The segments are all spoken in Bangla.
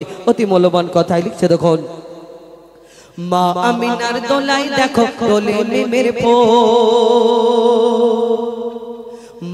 অতি মূল্যবান কথাই লিখছে দেখুন। মা আমিনার দোলাই দেখো দোলে মেমের ফুল,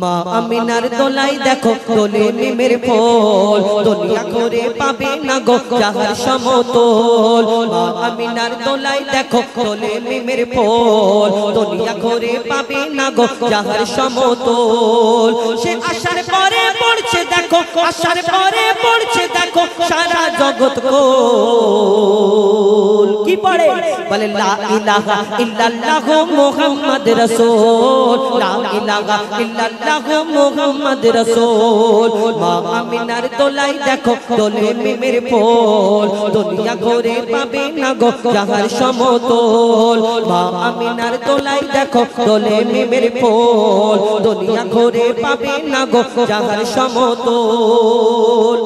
মা আমিনার দোলাই দেখো দোলে মেমের ফুল, দুনিয়া ঘুরে পাবে না গো যাহার সমতল। মা আমিনার দোলাই দেখো দোলে মেমের ফুল, দুনিয়া ঘুরে পাবে না গো যাহার সমতল। সে আসার পরে পড়ছে দেখো, আসার পরে পড়ছে দেখো সারা জগৎ কোল। কি পড়ে বলে লা ইলাহা ইল্লাল্লাহু মুহাম্মদ রাসূল, লা ইলাহা ইল্লাল্লাহু মুহাম্মদ রাসূল। মা আমিনার দোলাই দেখো দোলে মেমের ফুল, দুনিয়া ঘুরে পাবে না গো যাহার সমতল। মা আমিনার দোলাই দেখো দোলে মেমের ফুল, দুনিয়া ঘুরে পাবে না গো যাহার সমতল।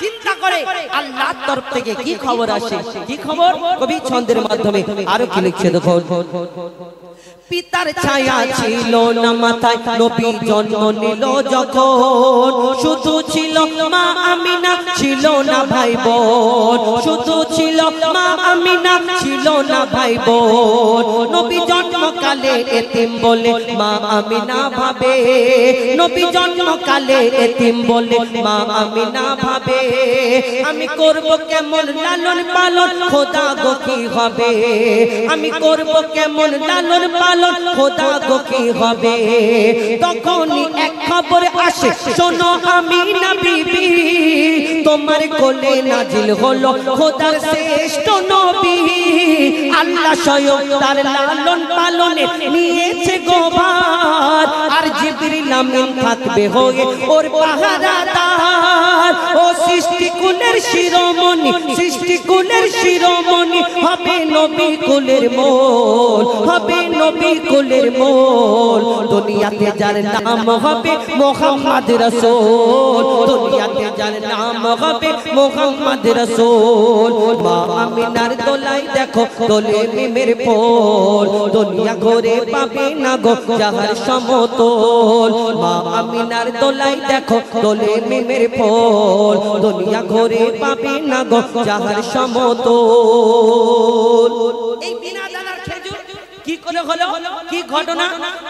চিন্তা করে আল্লাহর তরফ থেকে কি খবর আসে, কি খবর কবি ছন্দের মাধ্যমে আরো কি লিখছে দেখো। পিতার ছায়া ছিল না মাথায় নবী জন্ম নিল যখন, শুধু ছিল মা আমিনা ছিল না ভাই বোন, শুধু ছিল মা আমিনা ছিল না ভাই বোন। নবী জন্মকালে এতিম বলে মা আমিনা ভাবে, নবী জন্মকালে এতিম বলে মা আমিনা ভাবে, আমি করব কেমন লালন পালন খোদা গো কি হবে, আমি করব কেমন লালন পালন খোদা গো কি হবে। তখনই এক খবর আসে শোনো আমিনা বিবি, তোমার কোলে নাজিল হলো খোদার শ্রেষ্ঠ নবী। আল্লাহ স্বয়ং তার লালন পালনে নিয়েছে গোবার, আর জিবরিল আমিন থাকবে হয়ে ওর পাহারাদার। ও সৃষ্টি কুলের শিরোমণি, সৃষ্টি কুলের শিরোমণি হবে নবী কুলের মোল, হবে নবী কুলের মোল। দুনিয়াতে যার নাম হবে মুহাম্মদ রাসূল, দুনিয়াতে যার নাম হবে মুহাম্মদ রাসূল। মা আমিনার দোলাই দেখো দোলে মেমের ফুল, দুনিয়া ঘুরে পাবে না গো যাহার সমতল। মা আমিনার দোলাই দেখো দোলে মেমের ফুল, দুনিয়া ঘুরে পাবে না গো যাহার সমতল। এই বিনা দানার খেজুর কি করে হলো, কি ঘটনা?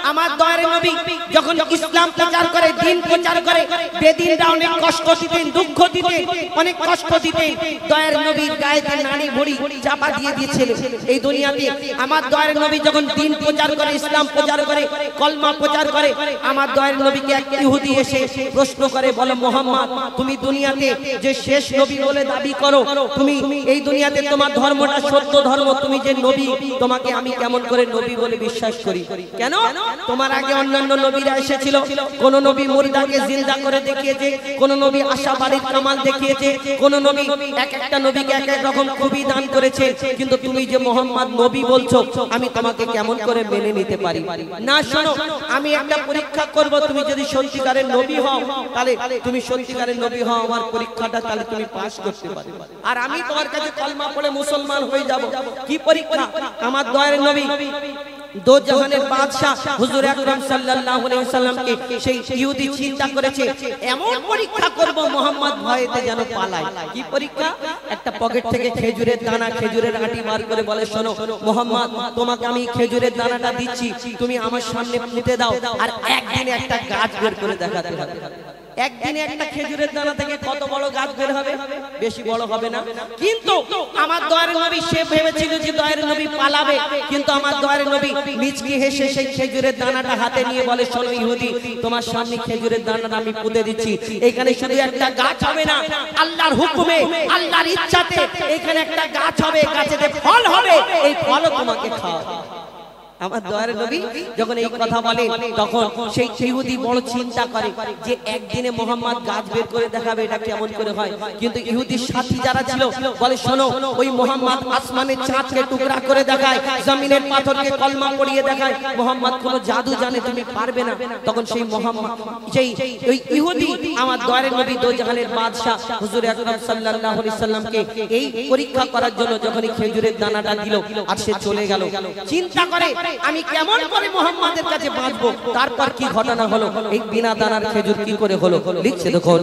আমার দয়ার নবী যখন ইসলাম প্রচার করে, দ্বীন প্রচার করে, বেদিনরা অনেক কষ্ট দিতেন, দুঃখ দিতেন, অনেক কষ্ট দিতেন। দয়ার নবীর গায়েতে নাড়ি ভুঁড়ি চাপা দিয়ে দিয়েছিল এই দুনিয়াতে। আমার দয়ার নবী যখন দ্বীন প্রচার করে, ইসলাম প্রচার করে, কলমা প্রচার করে, আমার দয়ার নবীকে এক ইহুদি এসে প্রশ্ন করে, বলে মুহাম্মদ তুমি দুনিয়াতে যে শেষ নবী বলে দাবি করো, তুমি এই দুনিয়াতে তোমার ধর্মটা সত্য ধর্ম, তুমি যে নবী, তোমাকে আমি কেমন করে নবী বলে বিশ্বাস করি? কেন? তোমার আগে অন্যান্য নবীরা এসেছিল, কোন নবী মুর্দাকে জিন্দা করে দেখিয়েছে, কোন নবী আশাবাড়ির কামাল দেখিয়েছে, কোন নবী এক একটা নবীকে এক এক রকম খুবই দান করেছে, কিন্তু তুমি যে মুহাম্মদ নবী বলছো, আমি তোমাকে কেমন করে মেনে নিতে পারি না? শোনো, আমি একটা পরীক্ষা করব, তুমি যদি সত্যিকারের নবী হও, তাহলে তুমি সত্যিকারের নবী হও, আমার পরীক্ষাটা তাহলে তুমি পাস করতে পারবে, আর আমি তোমার কাছে কলমা পড়ে মুসলমান হয়ে যাব। কি পরীক্ষা? আমার দয়ার নবী দো জাহানের বাদশা হুজুর আকরাম সাল্লাল্লাহু আলাইহি ওয়াসাল্লামকে সেই ইহুদি চিন্তা করেছে, এমন পরীক্ষা করব মুহাম্মদ ভয়েতে যেন পালায়। কি পরীক্ষা? একটা পকেট থেকে খেজুরের দানা, খেজুরের আটি বার করে বলে, শোনো মুহাম্মদ, তোমাকে আমি খেজুরের দানাটা দিচ্ছি, তুমি আমার সামনে পুঁতে দাও, আর একদিনে একটা গাছ বের করে দেখাতে হবে। একদিনে একটা খেজুরের দানা থেকে কত বড় গাছ বের হবে? বেশি বড় হবে না। কিন্তু আমার দয়ার নবী সে ভেবেছিল যে দয়ার নবী পালাবে, কিন্তু আমার দয়ার নবী মিচকি হেসে সেই খেজুরের দানাটা হাতে নিয়ে বলে, শোনো ইহুদি, তোমার সামনে খেজুরের দানাটা আমি পুঁতে দিচ্ছি, এখানে শুধু একটা গাছ হবে না, আল্লাহর হুকুমে, আল্লাহর ইচ্ছাতে এখানে একটা গাছ হবে, গাছেতে ফল হবে, এই ফলও তোমাকে খাওয়াবে। আমার দয়ার নবী যখন এই কথা বলে, তখন সেই ইহুদি বড় চিন্তা করে যে একদিনে মুহাম্মদ গাছ বের করে দেখাবে, এটা কেমন করে হয়? কিন্তু ইহুদির সাথী যারা ছিল বলে, শোনো, ওই মুহাম্মদ আসমানের চাঁদকে টুকরা করে দেখায়, জমিনের পাথরকে কলমা পড়িয়ে দেখায়, মুহাম্মদ কোনো জাদু জানে, তুমি পারবে না। তখন সেই মুহাম্মদ, সেই ওই ইহুদি আমার দয়ার নবী দো জাহানের বাদশা হুজুর আকরাম সাল্লাল্লাহু আলাইহি সাল্লামকে এই পরীক্ষা করার জন্য যখন খেজুরের দানাটা দিল আর সে চলে গেল, চিন্তা করে আমি কেমন করে মুহাম্মাদের কাছে বাঁচবো। তারপর কি ঘটনা হলো, এই বিনা দানার খেজুর কি করে হলো লিখছে দেখুন।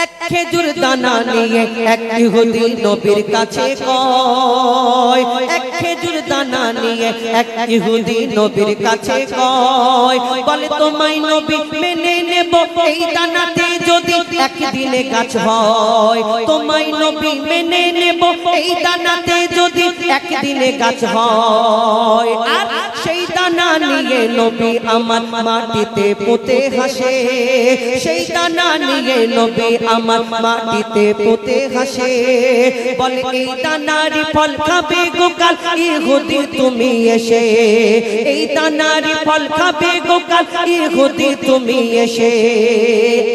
এক খেজুর দানা নিয়ে এক ইহুদি নবীর কাছে কয়, এক খেজুর দানা নিয়ে এক ইহুদি নবীর কাছে কয়, বলে তোমায় নবী মেনে নেব এই দানাতে যদি একদিনে গাছ হয়, তোমায় নবী মেনে নেব এই দানাতে যদি একদিনে গাছ হয়। আর সেই দানা নিয়ে নবী আমার মাটিতে পুঁতে হাসে, সেই দানা নিয়ে নবী আমার মাটিতে পুঁতে হাসে, বলে এই দানারি ফল খাবে গোকাল ইহুদি তুমি এসে, এই দানারি ফল খাবে গোকাল ইহুদি তুমি এসে।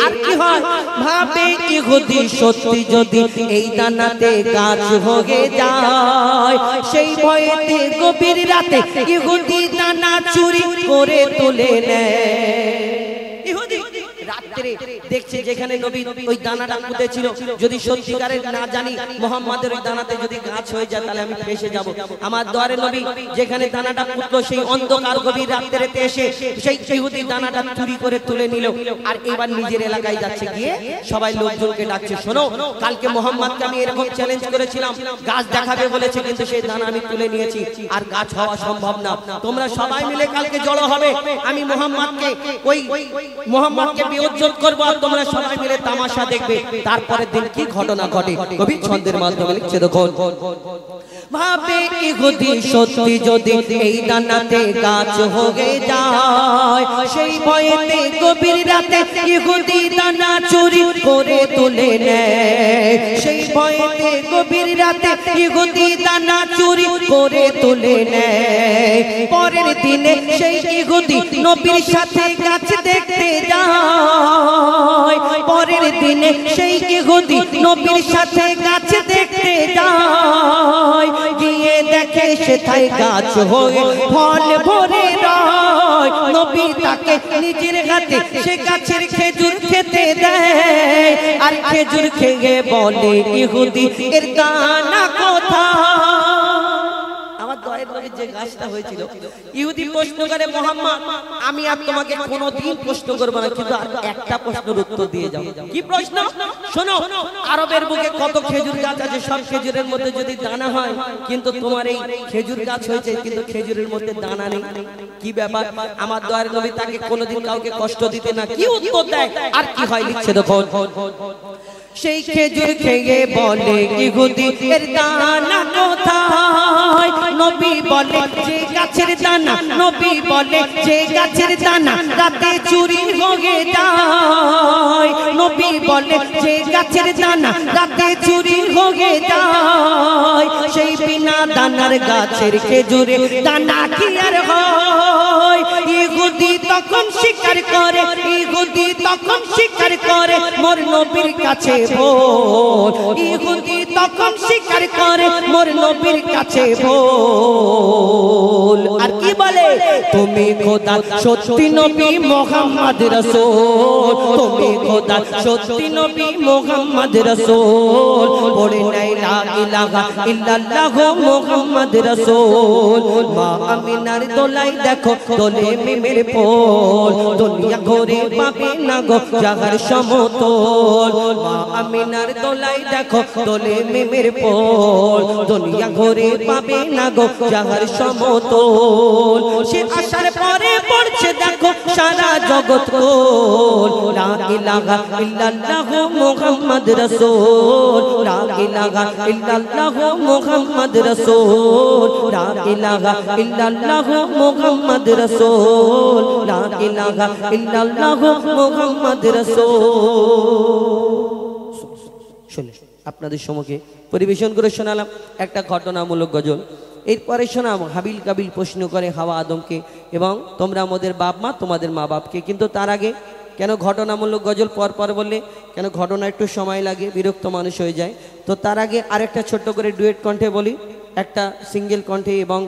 আর কি হয় ভাবে ইহুদি সত্যি যদি এই দানাতে গাছ হয়ে যায়, সেই ভয়েতে গভীর রাতে ইহুদি দানা চুরি করে তুলে নেয়। ইহুদি রাত্রে দেখছে যেখানে নবী ওই দানাটা পুঁতেছিল, যদি সত্যিকারের না জানি মুহাম্মাদের ওই দানাতে যদি গাছ হয়ে যায় তাহলে আমি ফেসে যাব। আমার দোয়ারে নবী যেখানে দানাটা পুঁতলো সেই অন্ধকার গভীর রাত্রিতে এসে সেই ইহুদি দানাটা চুরি করে তুলে নিল। আর এবার নিজের এলাকায় যাচ্ছে, গিয়ে সবাই লোকজনকে ডাকছে, শোনো কালকে মুহাম্মাদকে আমি এরকম চ্যালেঞ্জ করেছিলাম, গাছ দেখাবে বলেছে, কিন্তু সেই দানা আমি তুলে নিয়েছি, আর গাছ হওয়া সম্ভব না। তোমরা সবাই মিলে কালকে জড়ো হবে, আমি মুহাম্মাদকে ওই মুহাম্মাদকে বিয়োজ্জত করব, আর তোমরা সবাই মিলে তামাশা দেখবে। তারপরের দিন কি ঘটনা ঘটে কবি ছন্দের মাধ্যমে লিখছে দেখুন। ভাবে ইহুদি সত্যি যদি এই দানাতে গাছ হয়ে যায়, সেই ভয়েতে গভীর রাতে ইহুদি দানা চুরি করে তুলে নেয়, সেই ভয়েতে গভীর রাতে ইহুদি দানা চুরি করে তুলে নেয়। পরের দিনে সেই ইহুদি নবীর সাথে গাছ দেখতে যায়, পরের দিনে সেই ইহুদি নবীর সাথে গাছ দেখতে যায়, গিয়ে দেখে সেথায় গাছ হয়ে ফল ভরে রয়। নবী তাকে নিজের হাতে সে গাছের খেজুর খেতে দেয়, আর খেজুর খেয়ে বলে ইহুদি এর দানা কোথায়। আমার দয়ের নবীর যে গাছটা হয়েছিল, ইহুদি প্রশ্ন করে মুহাম্মদ আমি আর তোমাকে কোনোদিন প্রশ্ন করব না, কিন্তু আর একটা প্রশ্নের উত্তর দিয়ে যাও। কি প্রশ্ন? শোনো, আরবের বুকে কত খেজুর গাছ আছে, সব খেজুরের মধ্যে যদি দানা হয়, কিন্তু তোমার এই খেজুর গাছ হয়েছে কিন্তু খেজুরের মধ্যে দানা নেই, কি ব্যাপার? আমার দয়ের নবী তাকে কোনোদিন কাউকে কষ্ট দিতে না, কি উত্তর দেয় আর কি হয় লিখছে দেখো। সেই খেজুর খেয়ে বলে ইহুদি এর দানা কোথায়। নবী বলে যে গাছের দানা, নবী বলে যে গাছের দানা রাতে চুরি হয়ে যায়, নবী বলে যে গাছের দানা রাতে চুরি হয়ে যায়। সেই বিনা দানার গাছের খেজুরে দানা কি আর হয়? ইহুদি তখন স্বীকার করে, ইহুদি তখন স্বীকার করে মোর নবীর কাছে বল, ইহুদি তখন স্বীকার করে মোর নবীর কাছে বল। আর কি বলে? তুমি খোদা সত্যি নবী মুহাম্মদ রাসূল, তুমি খোদা সত্যি নবী মুহাম্মদ রাসূল। পড়ে নাই লা ইলাহা ইল্লাল্লাহ মুহাম্মদ রাসূল। মা আমিনার দোলাই দেখো দোলে মিমের পোল, দুনিয়া ঘুরে পাবে না গো জাহার সমতল। মা আমিনার দোলাই দেখো দোলে মিমের পোল, দুনিয়া ঘুরে পাবে না গো জাহার সমতল। সে আসার পরে পড়ছে দেখো সারা জগৎ কোল। লা ইলাহা ইল্লাল্লাহ মুহাম্মদ রাসূল, লা ইলাহা ইল্লাল্লাহ মুহাম্মদ রাসূল, লা ইলাহা ইল্লাল্লাহ মুহাম্মদ রাসূল, লা ইলাহা ইল্লাল্লাহ মুহাম্মদ রাসূল। শুনে আপনাদের সম্মুখে পরিবেশন করে শোনালাম একটা ঘটনামূলক গজল। এরপরে শোনাম হাবিল কাবিল প্রশ্ন করে হাওয়া আদমকে, এবং তোমরা আমাদের বাপ মা তোমাদের মা বাপকে। কিন্তু তার আগে কেন ঘটনামূলক গজল পর পর বললে কেন ঘটনা একটু সময় লাগে, বিরক্ত মানুষ হয়ে যায়। তো তার আগে আরেকটা ছোট্ট করে ডুয়েট কণ্ঠে বলি, একটা সিঙ্গেল কণ্ঠে এবং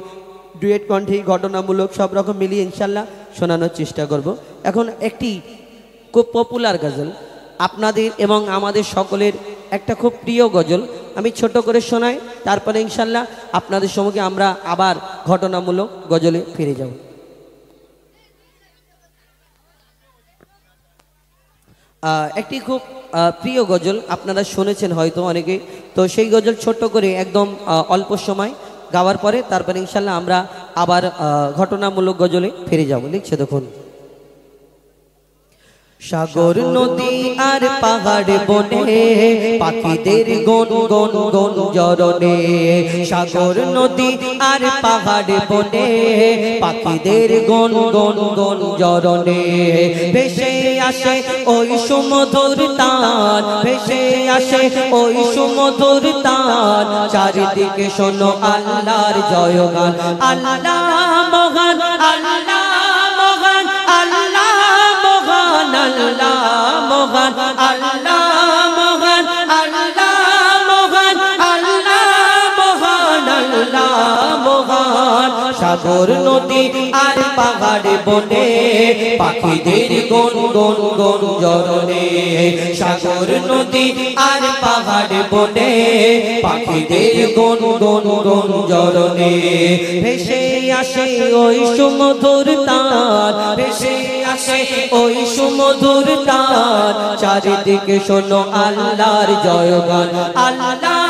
ডুয়েট কণ্ঠে ঘটনামূলক সব রকম মিলিয়ে ইনশাল্লাহ শোনানোর চেষ্টা করব। এখন একটি খুব পপুলার গজল, আপনাদের এবং আমাদের সকলের একটা খুব প্রিয় গজল, আমি ছোট করে শোনাই, তারপরে ইনশাল্লাহ আপনাদের সম্মুখে আমরা আবার ঘটনামূলক গজলে ফিরে যাব। একটি খুব প্রিয় গজল আপনারা শুনেছেন হয়তো অনেকে, তো সেই গজল ছোট্ট করে একদম অল্প সময় গাওয়ার পরে তারপরে ইনশাল্লাহ আমরা আবার ঘটনামূলক গজলে ফিরে যাব। লিখছে দেখুন, সাগর নদী আর পাহাড় বনে পাখিদের গন গন গন জরনে, সাগর নদী আর পাহাড় বনে পাখিদের গন গন গন জরনে, ভেসে আসে ওই সুমধুর তান, ভেসে আসে ওই সুমধুর তান, চারিদিকে শোনো আল্লাহর জয়গান, আল্লাহ মহান আল্লাহ মহান আল্লাহ মহান আল্লাহ মহান আল্লাহ মহান আল্লাহ মহান আল্লাহ মহান আল্লাহ মহান, সাগর নদী আর পাহাড় বনে পাখিদের গন গন গন জরনে, সাগর নদী আর পাহাড় বনে পাখিদের গন গন গন জরনে, ভেসে আসে ওই সুমধুর তান, ভেসে আসে ওই সুমধুর তান, চারিদিকে শোনো আল্লাহর জয়গান, আল্লাহ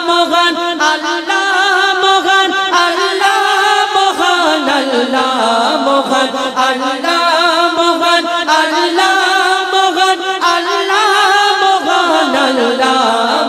মহান আল্লাহ মহান আল্লাহ মহান আল্লাহ মহান আল্লাহ মহান আল্লাহ মহান আল্লাহ মহান আল্লাহ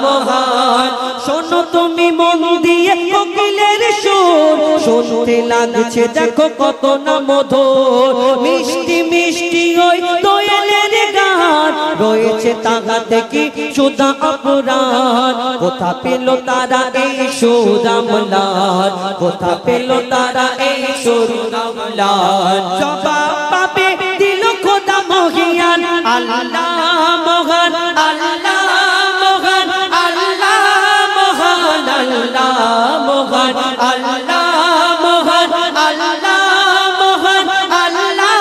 মহান, শোনো তুমি মন দিয়ে কোকিলের সুর, শুনতে লাগছে দেখো কত না মধুর, মিষ্টি মিষ্টি ওই দোয়েলের গান, রয়েছে তাহাতে কি সুধা অপরাণ, কোথা পেল তারা এই সুর আমলান, কোথা পেল তারা এই সুর আমলান, জবাব পাবে দিল খোদা মহিয়ান, আল্লাহ মহান আল্লাহ মহান আল্লাহ মহান আল্লাহ মহান আল্লাহ মহান আল্লাহ মহান আল্লাহ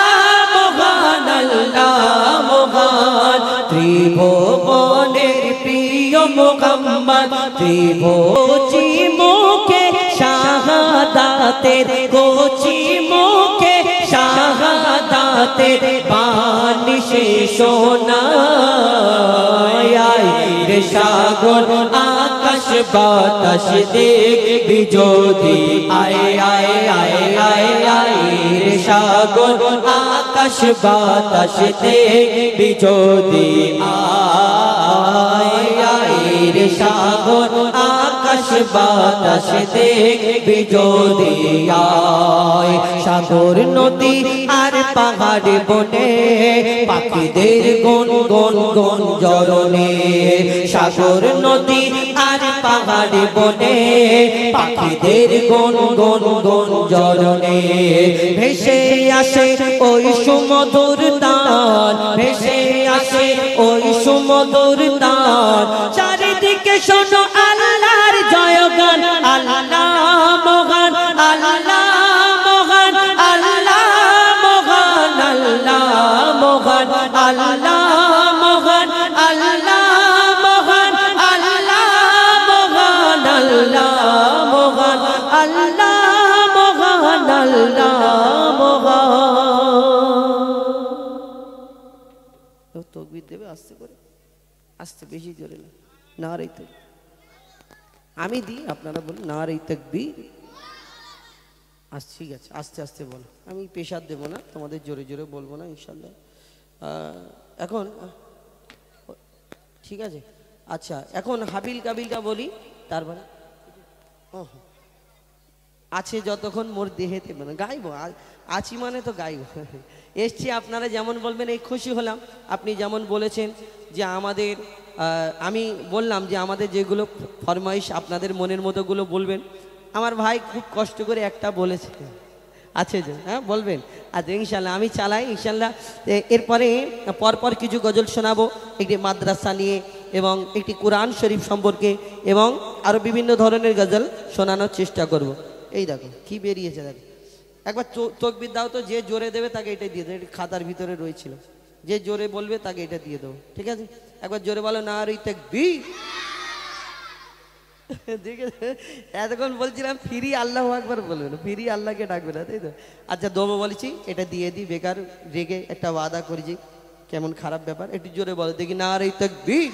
মহান আল্লাহ মহান, ত্রিভুবনের প্রিয় মুহাম্মদ ত্রিভুজি মুখে শাহাদাতের, কোচি মুখে শাহাদাতের বাণী সে শোনায়, রে সাগর আকাশ বাতাস দেখবি যদি, আয় আয় আয় আয় আয় রে সাগর আকাশ বাতাস দেখবি যদি, আয় আয় রে সাগর আকাশ বাতাস দেখবি যদি, আয়, সাগর নদী আর পাহাড় বনে পাখিদের গন গন গন জরনে, সাগর নদী আর পাহাড় বনে পাখিদের গন গন গন জরনে, ভেসে আসে ওই সুমধুর তান, ভেসে আসে ওই সুমধুর তান, চারিদিকে শোনো আল্লাহর জয়গান, আল্লাহ মহান আল্লাহ মহান আল্লাহ মহান আল্লাহ মহান আল্লাহ মহান আল্লাহ মহান আল্লাহ মহান আল্লাহ মহান আল্লাহ মহান আল্লাহ মহান। তকবীর দেবে আস্তে করে, আস্তে, বেশি জোরে না, নারে তাকবীর আমি দিই আপনারা বলুন, নারে তাকবীর। ঠিক আছে, আস্তে আস্তে বলো, আমি প্রেশার দেবো না, তোমাদের জোরে জোরে বলবো না ইনশাল্লাহ। এখন ঠিক আছে, আচ্ছা এখন হাবিল কাবিলটা বলি, তারপরে আছে যতক্ষণ মোর দেহেতে, মানে গাইবো, আছি মানে তো গাইবো। এসছি আপনারা যেমন বলবেন এই খুশি হলাম, আপনি যেমন বলেছেন যে আমাদের, আমি বললাম যে আমাদের যেগুলো ফরমাইশ আপনাদের মনের মতোগুলো বলবেন। আমার ভাই খুব কষ্ট করে একটা বলেছে, আছে যে, হ্যাঁ বলবেন, আচ্ছা ইনশাল্লাহ আমি চালাই ইনশাল্লাহ। এরপরে পরপর কিছু গজল শোনাবো, একটি মাদ্রাসা নিয়ে এবং একটি কোরআন শরীফ সম্পর্কে এবং আরও বিভিন্ন ধরনের গজল শোনানোর চেষ্টা করব। এই দেখো কি বেরিয়েছে, দেখো একবার তকবীর দাও তো, যে জোরে দেবে তাকে এটাই দিয়ে দেবো, এটি খাতার ভিতরে রয়েছিল, যে জোরে বলবে তাকে এটা দিয়ে দেবো, ঠিক আছে? একবার জোরে বলো, নারে তাকবীর। দেখে এতক্ষণ বলছিলাম ফিরি আল্লাহ একবার বলবে না, ফিরি আল্লাহকে ডাকবে না, তাই তো? আচ্ছা দেবো বলেছি, এটা দিয়ে দিই, বেকার রেগে একটা ওয়াদা করেছি, কেমন খারাপ ব্যাপার, একটু জোরে বলো দেখি। নারে তাকবীর।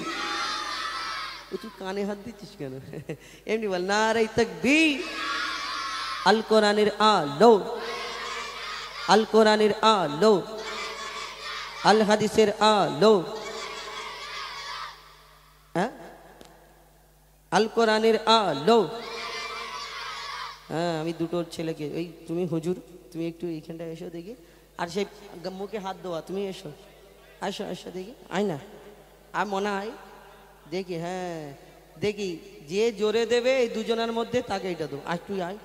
তুই কানে হাত দিচ্ছিস কেন? এমনি বল, নারে তাকবীর। আল কোরআনের আলো, আল কোরআনের আলো, আল হাদিসের আলো, হ্যাঁ আল কোরআনের আলো। হ্যাঁ আমি দুটো ছেলেকে, এই তুমি হুজুর তুমি একটু এইখানটায় এসো দেখি, আর সেই মুখে হাত দেওয়া তুমি এসো, আসো আসো দেখি, আয় না, আর মনে হয় দেখি, হ্যাঁ দেখি যে জোরে দেবে এই দুজনের মধ্যে তাকে এটা দেবো। আর তুই আয়,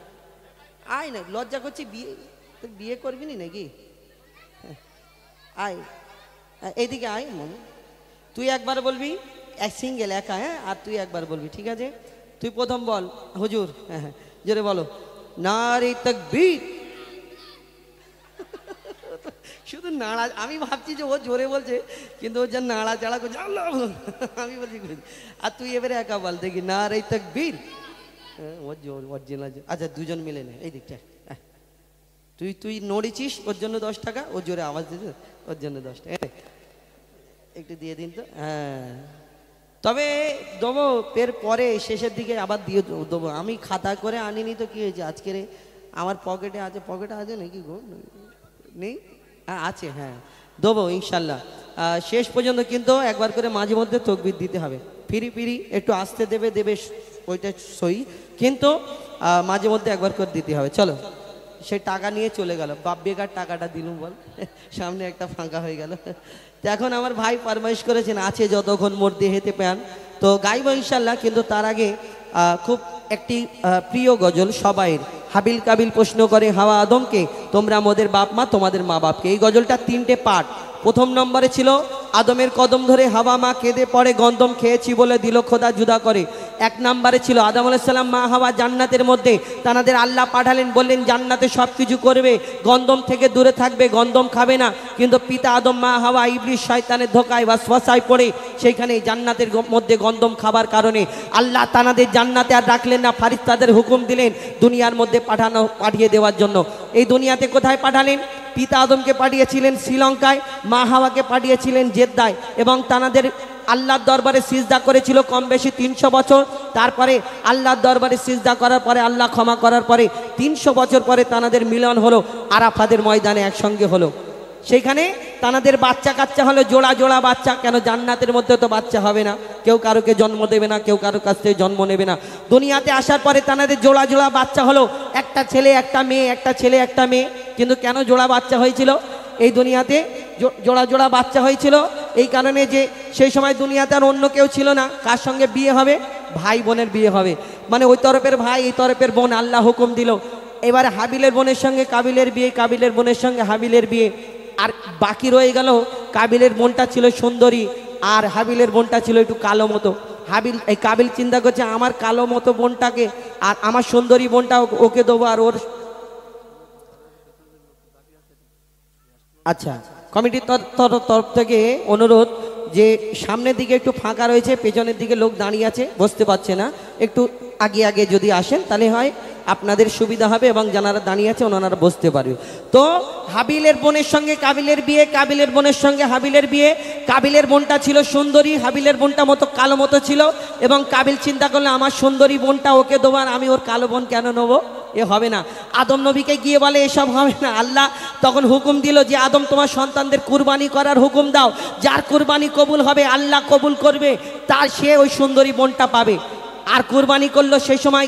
আয় না, লজ্জা করছি, বিয়ে তুই বিয়ে করবি নি নাকি? আয় এইদিকে আয় মনে, তুই একবার বলবি, এক সিঙ্গেল একা, হ্যাঁ, আর তুই একবার বলবি, ঠিক আছে? তুই প্রথম বল হুজুর, হ্যাঁ হ্যাঁ জোরে বলো, নারে তাকবীর। শুধু নাড়া, আমি ভাবছি যে ও জোরে বলছে, কিন্তু ও যা নাড়া চাড়া করছে আল্লাহ, আমি বলছি, আর তুই এবারে একা বল দেখি, নারে তাকবীর। ওর জোর অরিজিনাল। আচ্ছা দুজন মিলে নে এই দিকটা, তুই তুই নড়েছিস ওর জন্য 10 টাকা, ও জোরে আওয়াজ দিতে ওর জন্য 10 টাকা একটু দিয়ে দিন তো। হ্যাঁ তবে দেবো, এর পরে শেষের দিকে আবার দিয়ে দেবো। আমি খাতা করে আনিনি তো কি হয়েছে, আজকের আমার পকেটে আছে, পকেটে আছে নাকি গো? নেই? হ্যাঁ আছে, হ্যাঁ দেবো ইনশাল্লাহ। শেষ পর্যন্ত কিন্তু একবার করে মাঝে মধ্যে তকবির দিতে হবে, ফিরি ফিরি একটু আসতে দেবে দেবে, ওইটা সই, কিন্তু মাঝে মধ্যে একবার করে দিতে হবে। চলো, সে টাকা নিয়ে চলে গেল, বাপ বেকার টাকাটা দিলুম বল, সামনে একটা ফাঁকা হয়ে গেল। তো এখন আমার ভাই ফরমাইশ করেছেন, আছে যতক্ষণ মোর দেহেতে প্যান, তো গাইব ইনশাল্লাহ। কিন্তু তার আগে খুব একটি প্রিয় গজল সবাইয়ের, হাবিল কাবিল প্রশ্ন করে হাওয়া আদমকে, তোমরা মোদের বাপ মা তোমাদের মা বাপকে। এই গজলটা 3টে পার্ট। প্রথম নম্বরে ছিল আদমের কদম ধরে হাওয়া মা কেঁদে পড়ে, গন্ধম খেয়েছি বলে দিল খোদা জুদা করে। 1 নম্বরে ছিল আদম আলাইহিস সালাম মা হাওয়া জান্নাতের মধ্যে, তানাদের আল্লাহ পাঠালেন, বললেন জান্নাতে সব কিছু করবে, গন্ধম থেকে দূরে থাকবে, গন্ধম খাবে না। কিন্তু পিতা আদম মা হাওয়া ইবলিস শয়তানের ধোকায় ওয়াসওয়াসায় পড়ে সেইখানে জান্নাতের মধ্যে গন্ধম খাবার কারণে আল্লাহ তানাদের জান্নাতে আর রাখলেন না, ফারিস্তাদের হুকুম দিলেন দুনিয়ার মধ্যে পাঠিয়ে দেওয়ার জন্য। এই দুনিয়াতে কোথায় পাঠালেন? পিতা আদমকে পাঠিয়েছিলেন শ্রীলঙ্কায়, মা হাওয়াকে পাঠিয়েছিলেন জেদ্দায়, এবং তানাদের আল্লাহর দরবারে সিজদা করেছিল কম বেশি 300 বছর। তারপরে আল্লাহর দরবারে সিজদা করার পরে, আল্লাহ ক্ষমা করার পরে 300 বছর পরে তানাদের মিলন হলো, আরাফাতের ময়দানে একসঙ্গে হলো। সেখানে তানাদের বাচ্চা কাচ্চা হলো, জোড়া জোড়া বাচ্চা। কেন? জান্নাতের মধ্যে তো বাচ্চা হবে না, কেউ কারোকে জন্ম দেবে না, কেউ কারোর কাছ থেকে জন্ম নেবে না। দুনিয়াতে আসার পরে তানাদের জোড়া জোড়া বাচ্চা হলো, একটা ছেলে একটা মেয়ে, একটা ছেলে একটা মেয়ে। কিন্তু কেন জোড়া বাচ্চা হয়েছিল? এই দুনিয়াতে জোড়া জোড়া বাচ্চা হয়েছিল এই কারণে যে সেই সময় দুনিয়াতে আর অন্য কেউ ছিল না। কার সঙ্গে বিয়ে হবে? ভাই বোনের বিয়ে হবে, মানে ওই তরফের ভাই এই তরফের বোন, আল্লাহ হুকুম দিল। এবারে হাবিলের বোনের সঙ্গে কাবিলের বিয়ে, কাবিলের বোনের সঙ্গে হাবিলের বিয়ে। আর বাকি রয়ে গেল, কাবিলের বোনটা ছিল সুন্দরী আর হাবিলের বোনটা ছিল একটু কালো মতো। কাবিল চিন্তা করছে আমার কালো মতো বোনটাকে আর আমার সুন্দরী বোনটা ওকে দেবো, আর ওর। আচ্ছা, কমিটির তরফ থেকে অনুরোধ যে সামনের দিকে একটু ফাঁকা রয়েছে, পেছনের দিকে লোক দাঁড়িয়ে আছে, বসতে পারছে না, একটু আগে আগে যদি আসেন তাহলে হয় আপনাদের সুবিধা হবে এবং যারা দাঁড়িয়ে আছে ওনারা বসতে পারবে। তো হাবিলের বোনের সঙ্গে কাবিলের বিয়ে, কাবিলের বোনের সঙ্গে হাবিলের বিয়ে। কাবিলের বোনটা ছিল সুন্দরী, হাবিলের বোনটা মতো কালো মতো ছিল, এবং কাবিল চিন্তা করলে আমার সুন্দরী বোনটা ওকে দেবো, আর আমি ওর কালো বোন কেন নেবো? এ হবে না। আদম নবীকে গিয়ে বলে এসব হবে না। আল্লাহ তখন হুকুম দিল যে আদম তোমার সন্তানদের কুরবানি করার হুকুম দাও, যার কুরবানি কবুল হবে আল্লাহ কবুল করবে, তার সে ওই সুন্দরী বোনটা পাবে। আর কুরবানি করলো, সেই সময়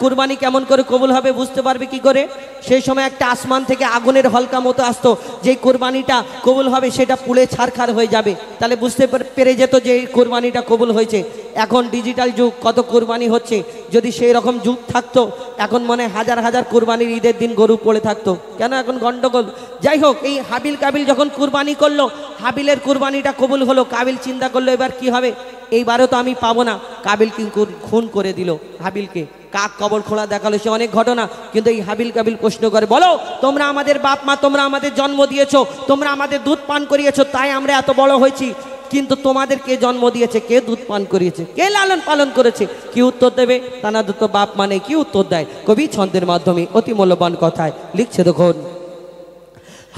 কুরবানি কেমন করে কবুল হবে বুঝতে পারবে কি করে? সেই সময় একটা আসমান থেকে আগুনের হলকা মতো আসতো, যেই কুরবানিটা কবুল হবে সেটা পুড়ে ছারখার হয়ে যাবে, তাহলে বুঝতে পেরে যেত যে এই কুরবানিটা কবুল হয়েছে। এখন ডিজিটাল যুগ, কত কুরবানি হচ্ছে, যদি সেই রকম যুগ থাকতো এখন মনে হাজার হাজার কুরবানির ঈদের দিন গরু পড়ে থাকতো। কেন? এখন গন্ডগোল। যাই হোক, এই হাবিল কাবিল যখন কুরবানি করলো, হাবিলের কুরবানিটা কবুল হলো। কাবিল চিন্তা করলো এবার কি হবে, এইবারও তো আমি পাবো না। কাবিল কিন্তু খুন করে দিল হাবিলকে, কাক কবর খোলা দেখালো, সে অনেক ঘটনা। কিন্তু এই হাবিল কাবিল প্রশ্ন করে, বলো তোমরা আমাদের বাপ মা, তোমরা আমাদের জন্ম দিয়েছো, তোমরা আমাদের দুধ পান করিয়েছো, তাই আমরা এত বড় হয়েছি, কিন্তু তোমাদের কে জন্ম দিয়েছে, কে দুধ পান করিয়েছে, কে লালন পালন করেছে? কি উত্তর দেবে? তানাদের তো বাপ মানে কি উত্তর দেয়? কবি ছন্দের মাধ্যমে অতি মূল্যবান কথায় লিখছে, দেখুন।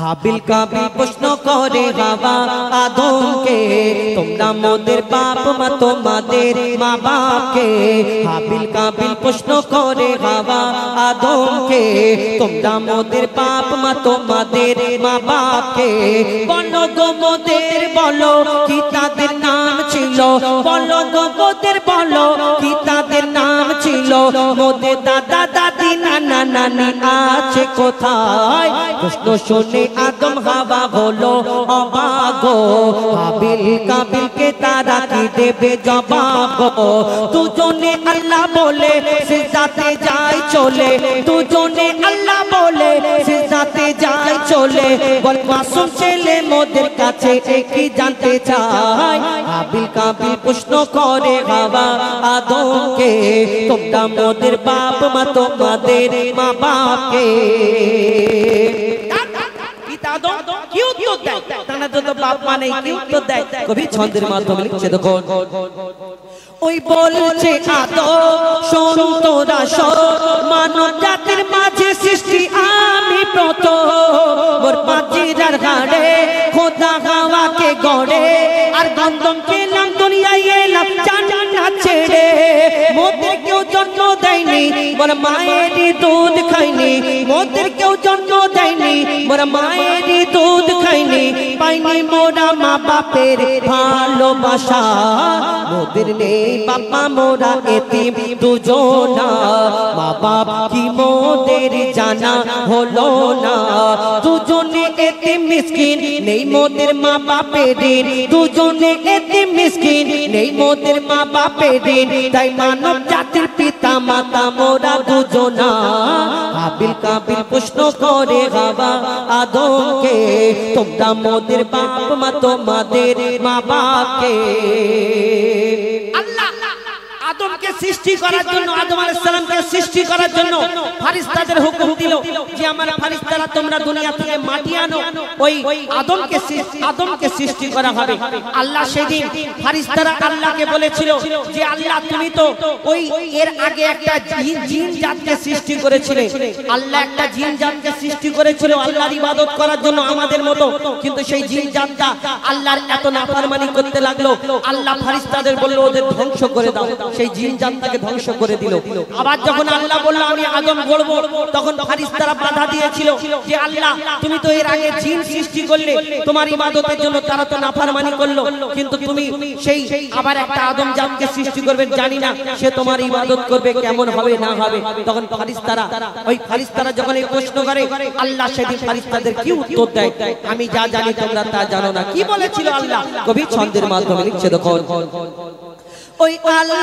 হাবিল কাবিল প্রশ্ন করে হাওয়া আদমকে, তোমরা মোদের বাপ মা তোমাদের মা বাপকে। হাবিল কাবিল প্রশ্ন করে হাওয়া আদমকে, তোমরা মোদের বাপ মা তোমাদের মা বাপকে। বলো গো মোদের, বলো কি তাদের নাম ছিল? বলো গো মোদের, বলো কি তাদের নাম ছিল? মোদের দাদা দাদি নানা নানি আছে কোথায়? প্রশ্ন শুনে আদম হাওয়া হলো অবাক, হাবিল কাবিলকে তারা কি দেবে জবাব? দুজনে আল্লাহ বলে সিজদাতে যায় চলে, দুজনে আল্লাহ বলে সিজদাতে যায় চলে। বল মাসুম ছেলে মোদের কাছে কি জানতে চায়? হাবিল কাবিল প্রশ্ন করে হাওয়া আদমকে, তোমরা মোদের বাপ মা তোমাদের মা বাপকে। কি উত্তর দেয়? তানাদের তো বাপ মানে কি উত্তর দেয়? কবি ছন্দের মাধ্যমে লিখছে, দেখুন। ওই বলছে আদম শোন তোরা শোন, মানব জাতির মাঝে সৃষ্টি আমি প্রথম। মোর পাজিরার ঘাড়ে খোদা হাওয়াকে গড়ে, আর গন্ধম খেলাম দুনিয়ায় এলাম জান্নাত ছেড়ে। মোদের কেউ জন্ম দেয়নি, মোর মায়েরই দুধ খাইনি। মোদের কেউ জন্ম দেয়নি, মোর মায়েরই দুধ খাইনি। পাইনি মোরা মা বাপের ভালোবাসা, মোদের নেই বাবা মোরা এতিম দুজনা। মা বাপ কি মোদের জানা হলো না, দুজনে এতিম মিসকিন নেই মোদের মা বাপের ঋণ। দুজনে এতিম মিসকিন নেই মোদের মা বাপের ঋণ। তাই মানব জাতির পিতা মাতা মোরা দুজনা। হাবিল কাবিল প্রশ্ন করে হাওয়া আদমকে, তোমরা মোদের বাপ মা তোমাদের মা বাপকে। আল্লাহ আদমকে সৃষ্টি করার জন্য, আদম আলাইহিস সালামকে সৃষ্টি করার জন্য ফেরেশতাদের হুকুম দিল যে আমার ফেরেশতারা তোমরা দুনিয়া থেকে মাটি আনো, ওই আদমকে সৃষ্টি করা হবে। আল্লাহ সেদিন ফেরেশতারা আল্লাহকে বলেছিল যে আল্লাহ তুমি তো ওই এর আগে একটা জিন জাতকে সৃষ্টি করেছিলে। আল্লাহ একটা জিন জাতকে সৃষ্টি করেছিল আল্লাহর ইবাদত করার জন্য আমাদের মতো, কিন্তু সেই জিন জাতটা আল্লাহর এত নাফরমানি করতে লাগলো। আল্লাহ ফেরেশতাদের বলল ওদের ধ্বংস করে দাও, সেই জিন জাতটাকে ধ্বংস করে দিল। আবার যখন আল্লাহ বলল আমি আদম গড়ব, তখন ফেরেশতারা বাধা দিয়েছিল যে আল্লাহ তুমি তো এর আগে জিন সৃষ্টি করলে তোমার ইবাদতের জন্য, তারা তো নাফরমানি করলো, কিন্তু তুমি সেই আবার একটা আদম জাতকে সৃষ্টি করবে, জানি না সে তোমার ইবাদত করবে কেমন হবে না হবে। তখন ফেরেশতারা যখন এই প্রশ্ন করে, আল্লাহ সেদিন ফেরেশতাদের কি উত্তর দেয়? আমি যা জানি তোমরা তা জানো না। কি বলেছিল আল্লাহ? কবি ছন্দের মাধ্যমে লিখছে, দেখুন। ওই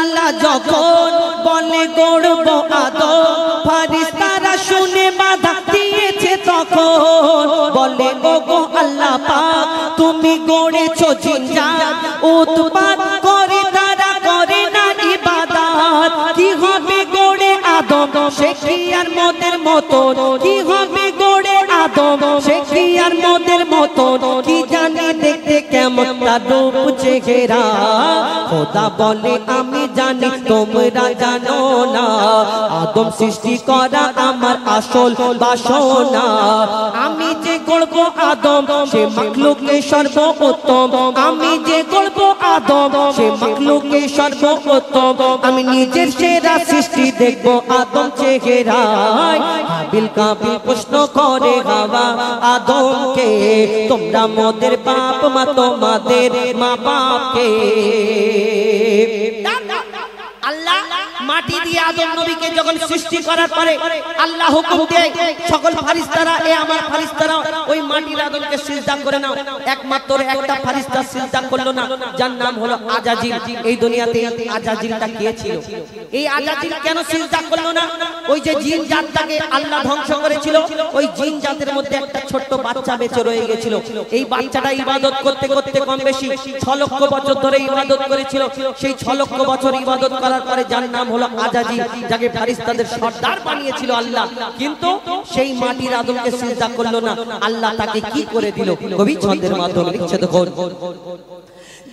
আল্লাহ যখন বলে গড়ব আদম, ফেরেশতারা শুনে বাধা দিয়েছে তখন। বলে ওগো আল্লাহ পাক তুমি গড়েছো জিন জাত, উৎপাত করে তারা করে না ইবাদত। কি হবে গড়ে আদম সে কি আর মোদের মতন? কি হবে গড়ে আদম সে কি আর মোদের মতন? কি জানি দেখতে কেমন তার রূপ চেহারা। খোদা বলে আমি জানি তোমরা জানো না, আদম সৃষ্টি করা আমার আসল বাসনা। আমি যে গড়ব আদম সে মাখলুকে সর্বোত্তম, আমি যে গড়ব আদম সে মাখলুকে সর্বোত্তম। আমি নিজের সেরা সৃষ্টি দেখব আদম চেহারায়। হাবিল কাবিল প্রশ্ন করে হাওয়া আদমকে, তোমরা মোদের বাপ মা তোমাদের মা বাপকে। আল্লাহ মাটি দিয়ে আদম নবীকে যখন সৃষ্টি করার পরে আল্লাহ হুকুম দেয় সকল ফেরেশতারা, এ আমার ফেরেশতারা ওই মাটির আদমকে সিজদা করে নাও। একমাত্র একটা ফেরেশতা সিজদা করলো না, যার নাম হলো আজাজিল। এই দুনিয়াতে আজাজিলটা কে ছিল? এই আজাজিল কেন সিজদা করলো না? ওই যে জিন জাতটাকে আল্লাহ ধ্বংস করেছিল, ওই জিন জাতের মধ্যে একটা ছোট্ট বাচ্চা বেঁচে রয়ে গেছিল। এই বাচ্চাটা ইবাদত করতে করতে কম বেশি 6 লক্ষ বছর ধরে ইবাদত করেছিল। সেই 6 লক্ষ বছর ইবাদত করার পরে যার নাম হলো আজাজিল, যাকে ফেরেশতাদের সর্দার বানিয়েছিল আল্লাহ, কিন্তু সেই মাটির আদমকে সিজদা করলো না। আল্লাহ তাকে কি করে দিল? কবি ছন্দের মাধ্যমে লিখছে, দেখুন।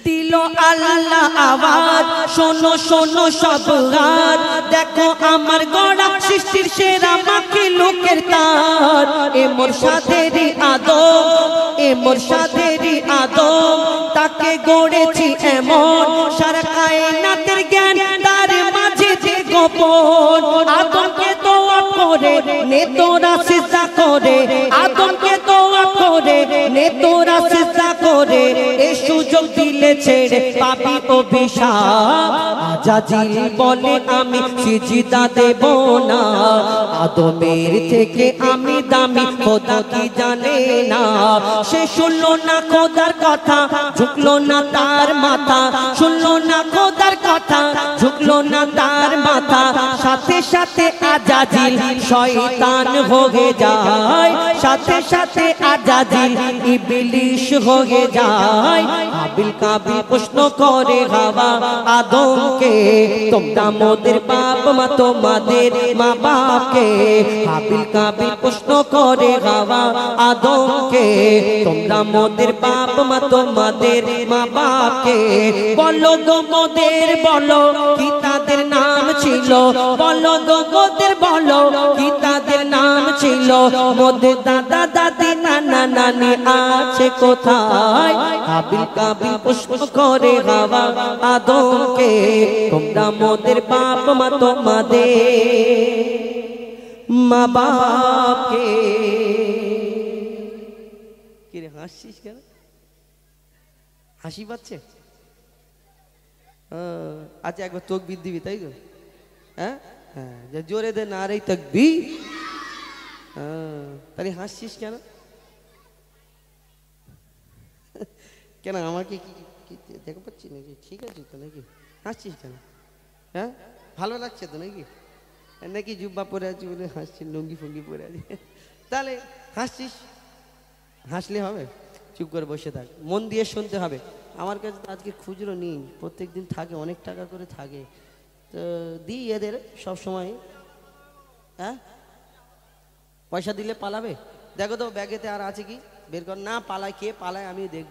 দিল আল্লাহ আওয়াজ, শোনো শোনো সব গান, দেখো আমার গড়া সৃষ্টির সেরা মাখলুকের তার। এ মোর সাধেরই আদম, এ মোর সাধেরই আদম, তাকে গড়েছি এমন সারা কায়নাতের জ্ঞান তার মাঝে যে গোপন। আদমকে দোয়া করে নে তোরা সিজদা করে, আদমকে দোয়া করে নে তোরা সিজদা করে, এই সুযোগ দিলে ছেড়ে পাবি অভিশাপ। আজাজিল বলে আমি সিজদা দেব না, আদমের থেকে আমি দামি খোদা কি জানে না। সে শুনলো না খোদার কথা, ঝুঁকলো না তার মাথা, শুনলো না খোদার কথা, ঝুঁকলো না তার মাথা। সাথে সাথে আজাজিল শয়তান হয়ে যায়, সাথে সাথে আজাজিল ইবলিশ হয়ে যায়। হাবিল কাবিল প্রশ্ন করে হাওয়া আদমকে, তোমরা মোদের বাপ মা তোমাদের মা বাপকে। হাবিল কাবিল প্রশ্ন করে হাওয়া আদমকে, তোমরা মোদের বাপ মা তোমাদের মা বাপকে। বলো গো মোদের, বলো কি তাদের নাম ছিল, বলো গো মোদের, বলো কি তাদের নাম ছিল। মোদের দাদা দাদি নানা নানি আছে কোথায়? হাবিল কাবিল প্রশ্ন করে হাওয়া আদমকে, তোমরা মোদের বাপ মা তোমাদের মা বাপকে। কি রে হাসছিস কেন? হাসি পাচ্ছে? আচ্ছা একবার তাকবীর দিবি তাই তো? হ্যাঁ হ্যাঁ, জোরে দে নারে তাকবীর। তাহলে হাসছিস কেন? কেন আমাকে কি দেখতে পাচ্ছি নাকি? ঠিক আছে তো নাকি? হাসছিস কেন? হ্যাঁ ভালো লাগছে তো নাকি? নাকি জুব্বা পরে আছি বলে হাসছিস, লুঙ্গি ফুঙ্গি পরে আছি? তাহলে হাসছিস, হাসলে হবে? চুপ করে বসে থাক, মন দিয়ে শুনতে হবে। আমার কাছে তো আজকে খুচরো নেই, প্রত্যেক দিন থাকে, অনেক টাকা করে থাকে, তো দিই এদের সব সময়। হ্যাঁ পয়সা দিলে পালাবে? দেখো তো ব্যাগেতে আর আছে কি, বের কর। না পালায়, কে পালায় আমি দেখবো।